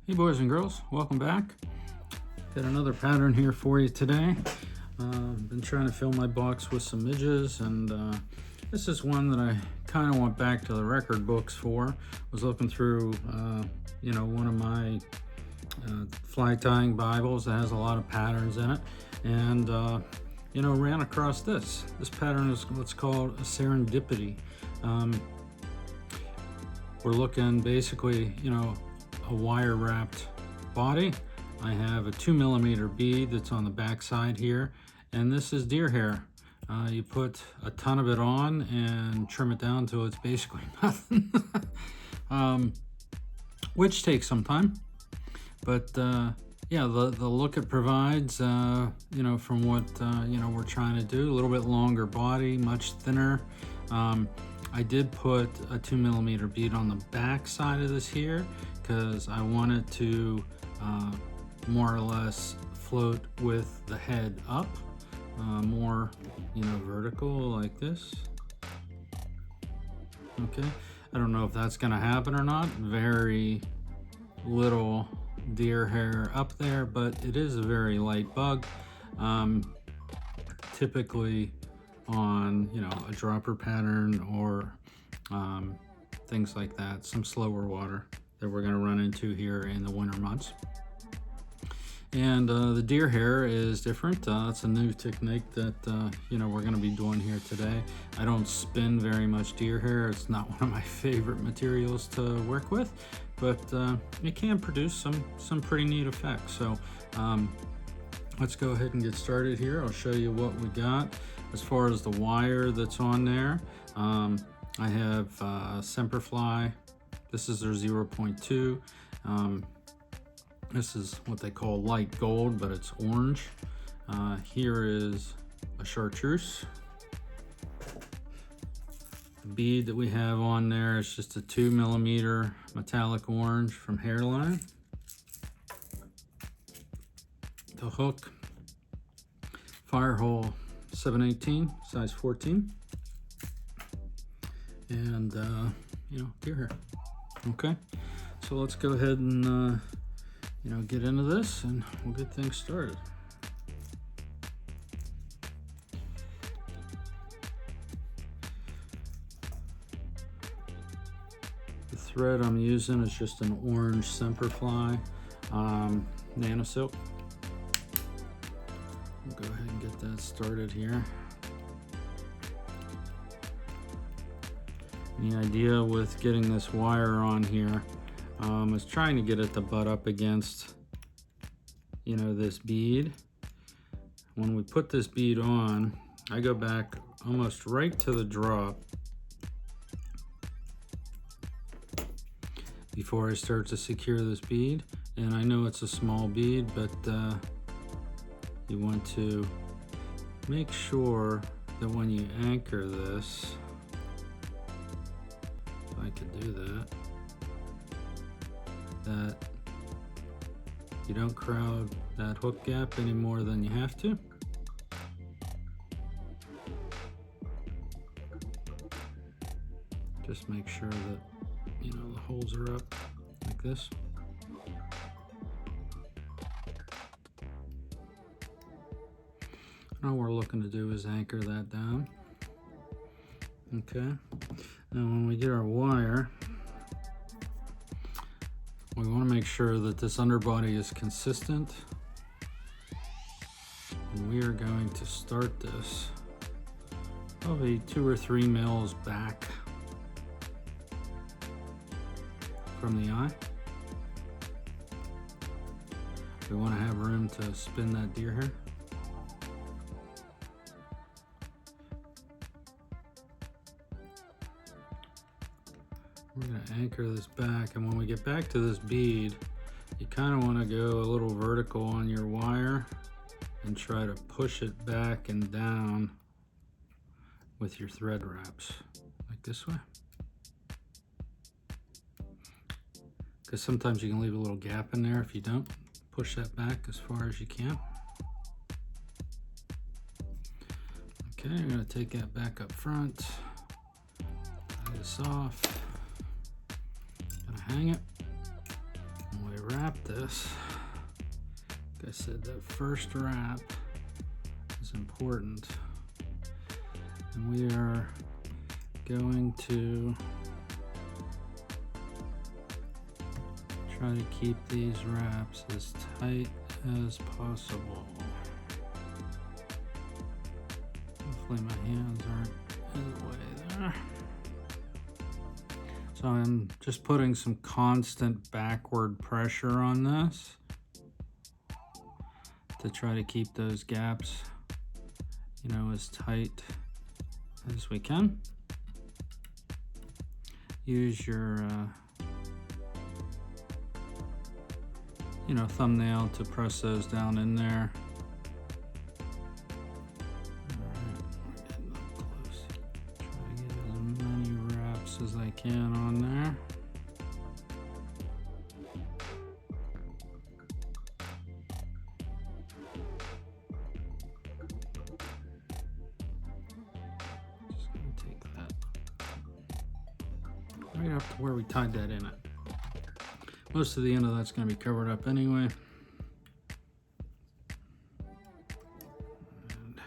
Hey boys and girls, welcome back. Got another pattern here for you today. Been trying to fill my box with some midges, and this is one that I kind of went back to the record books for. Was looking through one of my fly tying Bibles that has a lot of patterns in it, and ran across this. This pattern is what's called a serendipity. We're looking basically, a wire wrapped body. I have a 2mm bead that's on the back side here, and this is deer hair. You put a ton of it on and trim it down till it's basically nothing, which takes some time. But yeah, the look it provides, from what we're trying to do, a little bit longer body, much thinner. I did put a 2mm bead on the back side of this here because I wanted to more or less float with the head up, more vertical like this. Okay, I don't know if that's gonna happen or not. Very little deer hair up there, but it is a very light bug. Typically on a dropper pattern or things like that, some slower water that we're going to run into here in the winter months. And the deer hair is different. It's a new technique that we're going to be doing here today. I don't spin very much deer hair. It's not one of my favorite materials to work with, but it can produce some pretty neat effects. So let's go ahead and get started here. I'll show you what we got. As far as the wire that's on there, I have Semperfly. This is their 0.2. This is what they call light gold, but it's orange. Here is a chartreuse. The bead that we have on there is just a 2mm metallic orange from Hairline. The hook, Firehole 718, size 14, and deer hair. Okay, so let's go ahead and get into this, and we'll get things started. The thread I'm using is just an orange Semperfly Nano Silk. We'll go ahead and get that started here. The idea with getting this wire on here is trying to get it to butt up against this bead. When we put this bead on, I go back almost right to the drop before I start to secure this bead. And I know it's a small bead, but you want to make sure that when you anchor this, if I could do that you don't crowd that hook gap any more than you have to. Just make sure that the holes are up like this. All we're looking to do is anchor that down. Okay, now when we get our wire, we want to make sure that this underbody is consistent. And we are going to start this probably 2 or 3 mils back from the eye. We want to have room to spin that deer hair. We're going to anchor this back, and when we get back to this bead, you kind of want to go a little vertical on your wire and try to push it back and down with your thread wraps, like this way. Because sometimes you can leave a little gap in there if you don't. Push that back as far as you can. Okay, I'm going to take that back up front, tie this off. Hang it, and we I wrap this, like I said, that first wrap is important. And we are going to try to keep these wraps as tight as possible. Hopefully my hands aren't in the way there. So I'm just putting some constant backward pressure on this to try to keep those gaps, you know, as tight as we can. Use your you know, thumbnail to press those down in there. Alright, we're getting up close. Try to get as many wraps as I can on there. Just gonna take that right up to where we tied that in at. Most of the end of that's going to be covered up anyway. And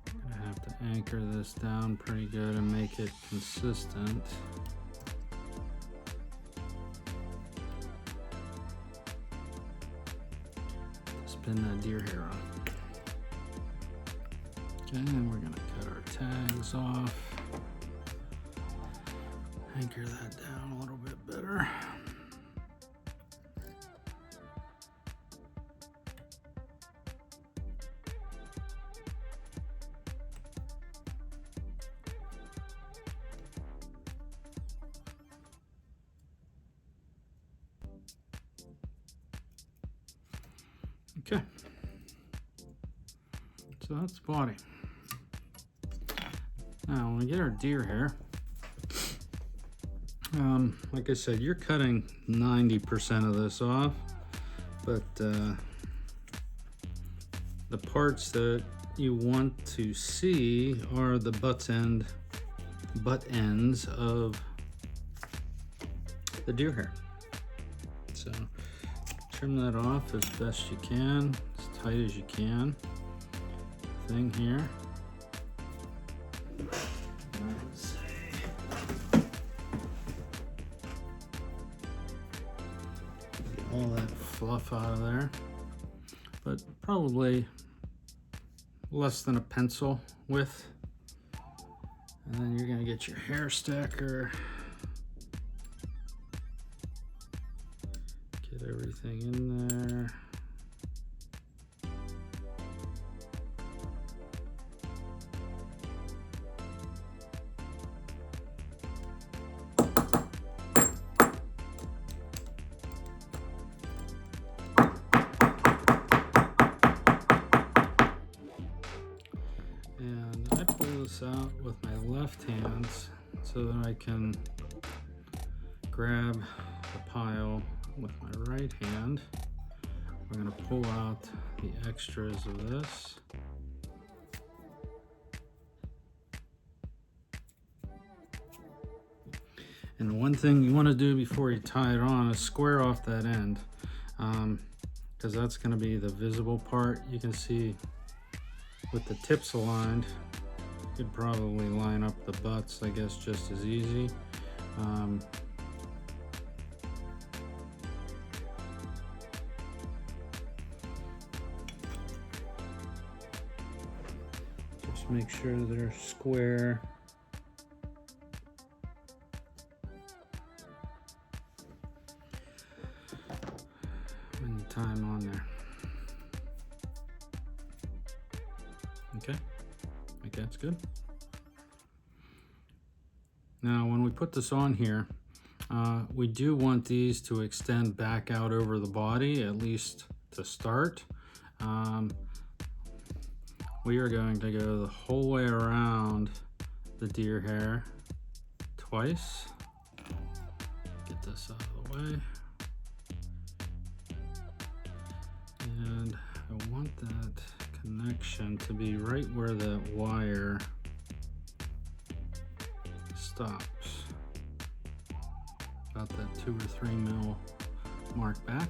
I'm going to have to anchor this down pretty good and make it consistent. Spin that deer hair on. Okay, and we're going to cut our tags off. Anchor that down a little bit better. Okay. So that's the body. Now, when we get our deer hair, like I said, you're cutting 90% of this off, but the parts that you want to see are the butt ends of the deer hair. So trim that off as best you can, as tight as you can. Thing here. All that fluff out of there, but probably less than a pencil width. And then you're gonna get your hair stacker, get everything in there. And I pull this out with my left hand so that I can grab the pile with my right hand. We're going to pull out the extras of this. And one thing you want to do before you tie it on is square off that end, because that's going to be the visible part. You can see with the tips aligned, you could probably line up the butts, I guess, just as easy. Just make sure they're square. When you tie them on there. Okay, that's good. Now, when we put this on here, we do want these to extend back out over the body, at least to start. We are going to go the whole way around the deer hair twice. Get this out of the way. And I want that connection to be right where that wire stops about that 2 or 3 mil mark back.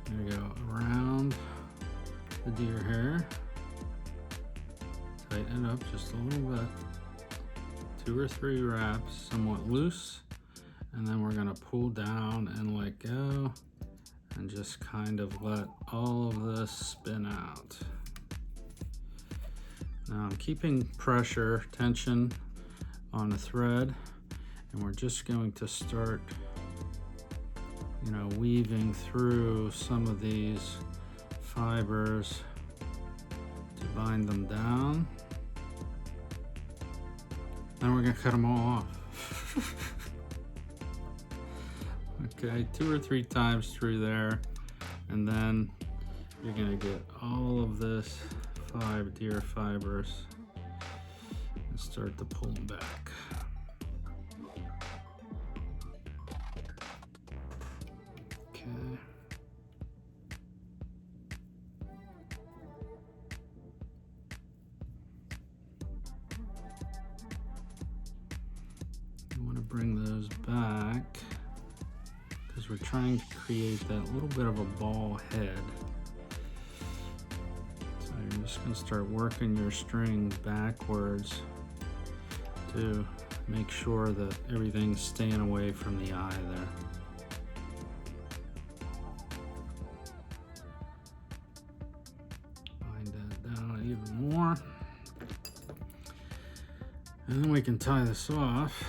There we go, around the deer hair. Tighten it up just a little bit. 2 or 3 wraps, somewhat loose, and then we're gonna pull down and let go and just kind of let all of this spin out. Now I'm keeping pressure, tension on the thread, and we're just going to start, weaving through some of these fibers to bind them down. Then we're gonna cut them all off. Okay, 2 or 3 times through there, and then you're gonna get all of this deer fibers and start to pull them back. Okay. You want to bring those back because we're trying to create that little bit of a ball head. So you're just going to start working your string backwards to make sure that everything's staying away from the eye there. Bind that down even more. And then we can tie this off.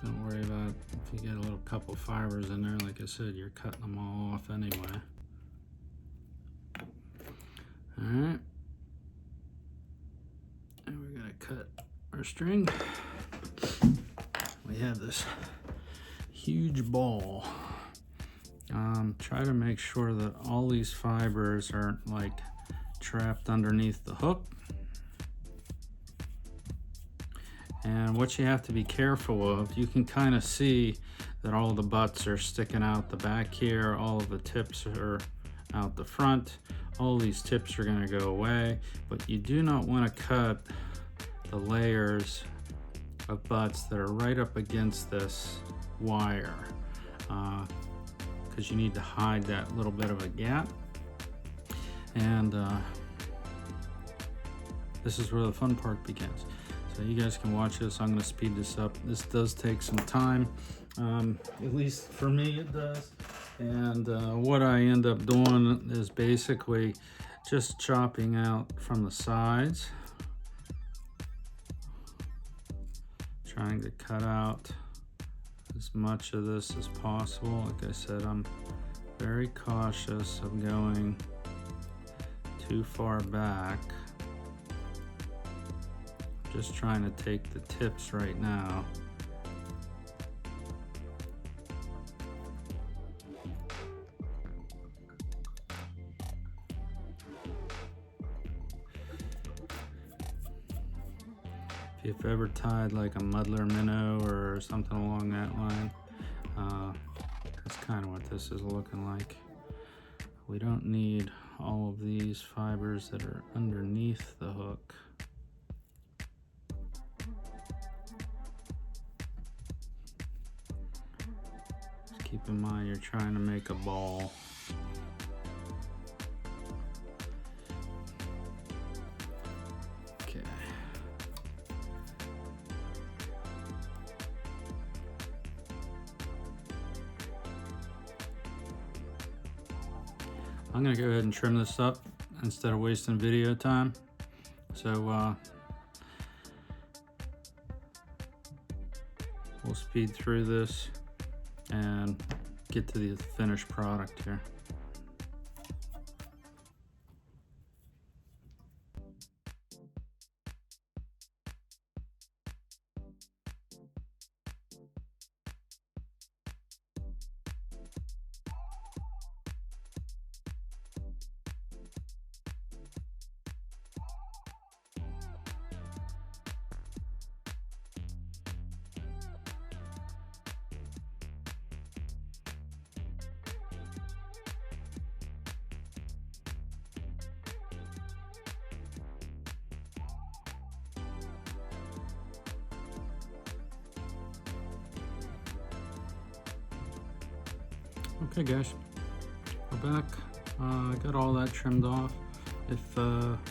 Don't worry about if you get a little couple fibers in there. Like I said, you're cutting them all off anyway. All right. And we're gonna cut our string. We have this huge ball. Try to make sure that all these fibers aren't like trapped underneath the hook. And what you have to be careful of, you can kind of see that all the butts are sticking out the back here, all of the tips are out the front. All these tips are going to go away, but you do not want to cut the layers of butts that are right up against this wire, because you need to hide that little bit of a gap. And this is where the fun part begins. So you guys can watch this. I'm going to speed this up. This does take some time, at least for me it does. And what I end up doing is basically just chopping out from the sides, trying to cut out as much of this as possible. Like I said, I'm very cautious of going too far back. Just trying to take the tips right now. If you've ever tied like a muddler minnow or something along that line, that's kind of what this is looking like. We don't need all of these fibers that are underneath the hook. Just keep in mind you're trying to make a ball. Okay. I'm gonna go ahead and trim this up instead of wasting video time. So we'll speed through this and get to the finished product here. Okay guys, we're back. I got all that trimmed off. If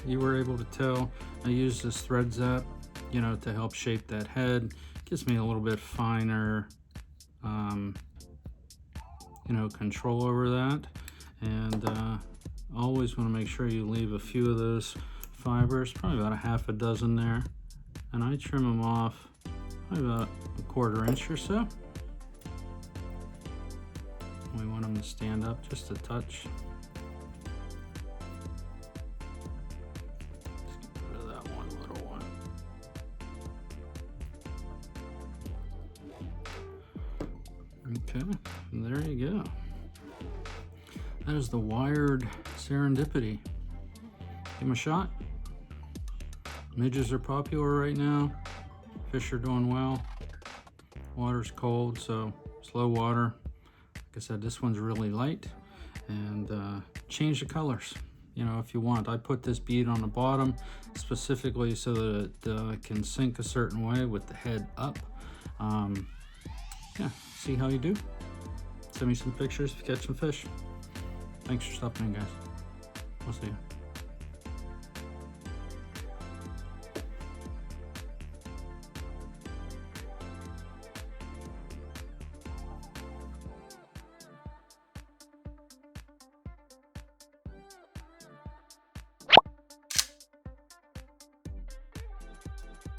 you were able to tell, I use this thread zap, you know, to help shape that head. Gives me a little bit finer, you know, control over that. And always want to make sure you leave a few of those fibers, probably about a half a dozen there. And I trim them off probably about a 1/4 inch or so. We want them to stand up just a touch. Just get rid of that one little one. Okay, and there you go. That is the wired Serendipity. Give them a shot. Midges are popular right now. Fish are doing well. Water's cold, so slow water. Like I said, this one's really light. And change the colors, you know, if you want. I put this bead on the bottom specifically so that it can sink a certain way with the head up. Yeah, see how you do. Send me some pictures if you catch some fish. Thanks for stopping in, guys. We'll see you.